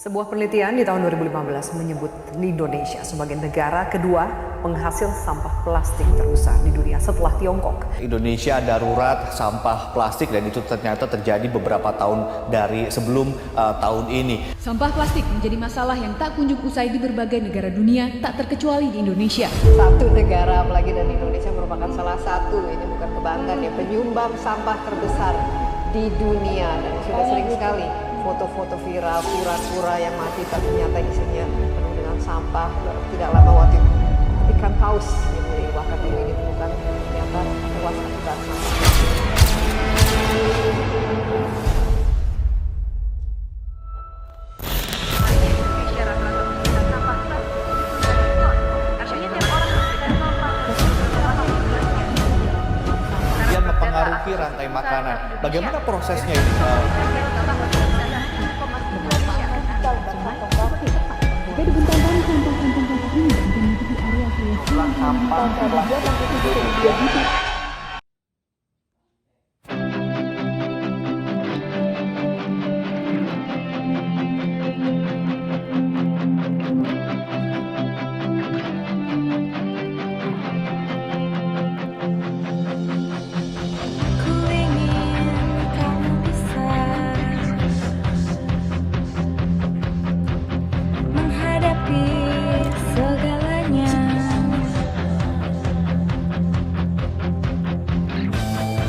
Sebuah penelitian di tahun 2015 menyebut Indonesia sebagai negara kedua penghasil sampah plastik terbesar di dunia setelah Tiongkok. Indonesia darurat sampah plastik dan itu ternyata terjadi beberapa tahun dari sebelum tahun ini. Sampah plastik menjadi masalah yang tak kunjung usai di berbagai negara dunia, tak terkecuali di Indonesia. Satu negara, apalagi dan Indonesia merupakan salah satu, ini bukan kebanggaan ya, penyumbang sampah terbesar di dunia. Dan sudah sering sekali foto-foto viral pura-pura yang mati tapi ternyata isinya penuh dengan sampah. Tidak lama waktu itu ikan paus yang di Wakatobi ini ditemukan ternyata tewas akibat sampah. Dia mempengaruhi rantai makanan. Bagaimana prosesnya ini?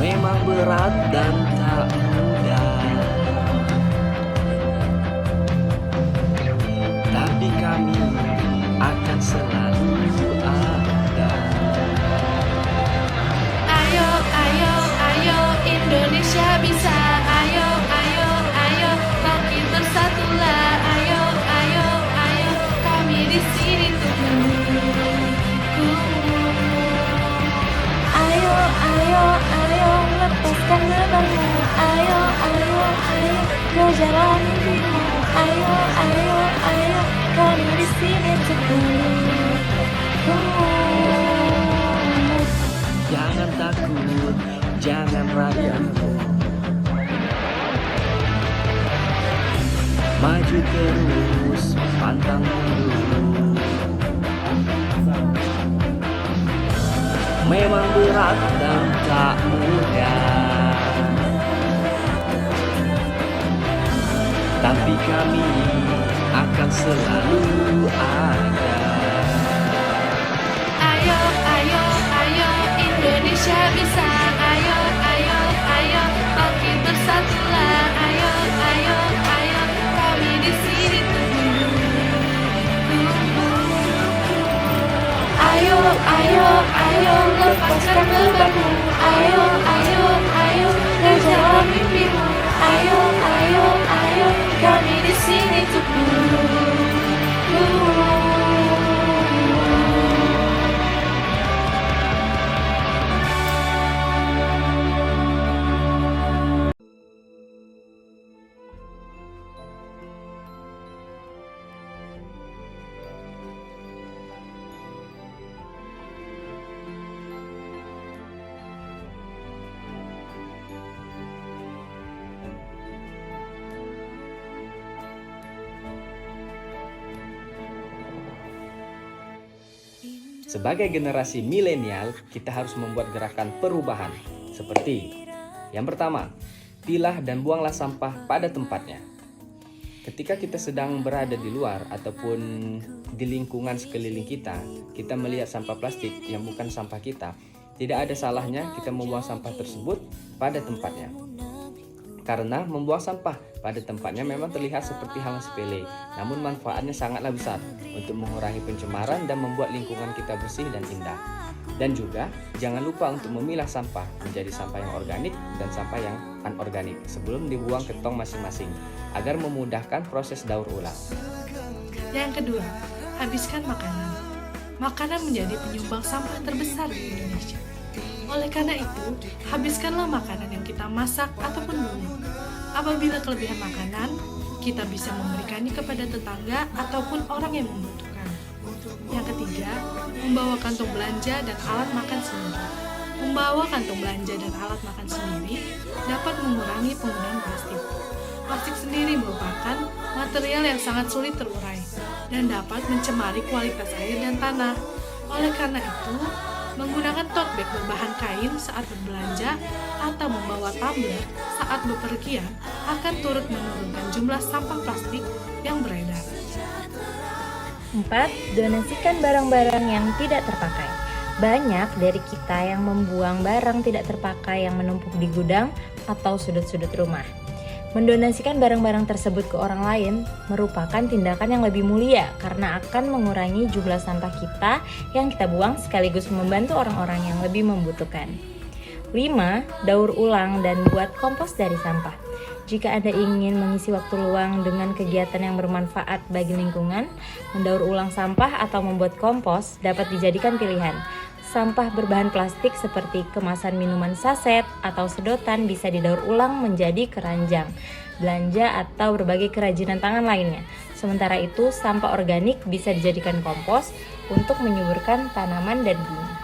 Memang berat dan tak mudah, tapi kami akan selalu ada. Ayo, ayo, ayo, Indonesia bisa. Ayo, ayo, ayo, makin bersatulah. Ayo, ayo, ayo, kami di sini tunggu. Ayo, ayo, ayo, lepaskan bebanmu. Ayo, ayo, ayo, kejar mimpimu. Ayo, ayo, ayo, kami di sini tunggu. Jangan takut, jangan ragu. Maju terus, pantang mundur. Memang berat dan tak mudah, tapi kami akan selalu ada. Ayo, ayo, ayo, Indonesia bisa. Ayo, ayo, ayo, makin bersatulah. Ayo, ayo, ayo, kami di sini tunggu. Ayo, ayo, ayo, lepaskan bebanmu. Ayo, ayo, ayo, kejar mimpimu. Ayo, ayo, ayo, kami di sini tunggu. Sebagai generasi milenial, kita harus membuat gerakan perubahan. Seperti yang pertama, pilah dan buanglah sampah pada tempatnya. Ketika kita sedang berada di luar ataupun di lingkungan sekeliling kita, kita melihat sampah plastik yang bukan sampah kita, tidak ada salahnya kita membuang sampah tersebut pada tempatnya. Karena membuang sampah pada tempatnya memang terlihat seperti hal sepele, namun manfaatnya sangatlah besar untuk mengurangi pencemaran dan membuat lingkungan kita bersih dan indah. Dan juga jangan lupa untuk memilah sampah menjadi sampah yang organik dan sampah yang anorganik sebelum dibuang ke tong masing-masing agar memudahkan proses daur ulang. Yang kedua, habiskan makanan. Makanan menjadi penyumbang sampah terbesar di Indonesia. Oleh karena itu, habiskanlah makanan yang kita masak ataupun buang. Apabila kelebihan makanan, kita bisa memberikannya kepada tetangga ataupun orang yang membutuhkan. Yang ketiga, membawa kantong belanja dan alat makan sendiri. Membawa kantong belanja dan alat makan sendiri dapat mengurangi penggunaan plastik. Plastik sendiri merupakan material yang sangat sulit terurai dan dapat mencemari kualitas air dan tanah. Oleh karena itu, menggunakan tote bag berbahan kain saat berbelanja atau membawa tumbler saat bepergian akan turut menurunkan jumlah sampah plastik yang beredar. 4. Donasikan barang-barang yang tidak terpakai. Banyak dari kita yang membuang barang tidak terpakai yang menumpuk di gudang atau sudut-sudut rumah. Mendonasikan barang-barang tersebut ke orang lain merupakan tindakan yang lebih mulia karena akan mengurangi jumlah sampah kita yang kita buang sekaligus membantu orang-orang yang lebih membutuhkan. 5. Daur ulang dan buat kompos dari sampah. Jika Anda ingin mengisi waktu luang dengan kegiatan yang bermanfaat bagi lingkungan, mendaur ulang sampah atau membuat kompos dapat dijadikan pilihan. Sampah berbahan plastik seperti kemasan minuman saset atau sedotan bisa didaur ulang menjadi keranjang, belanja atau berbagai kerajinan tangan lainnya. Sementara itu, sampah organik bisa dijadikan kompos untuk menyuburkan tanaman dan bunga.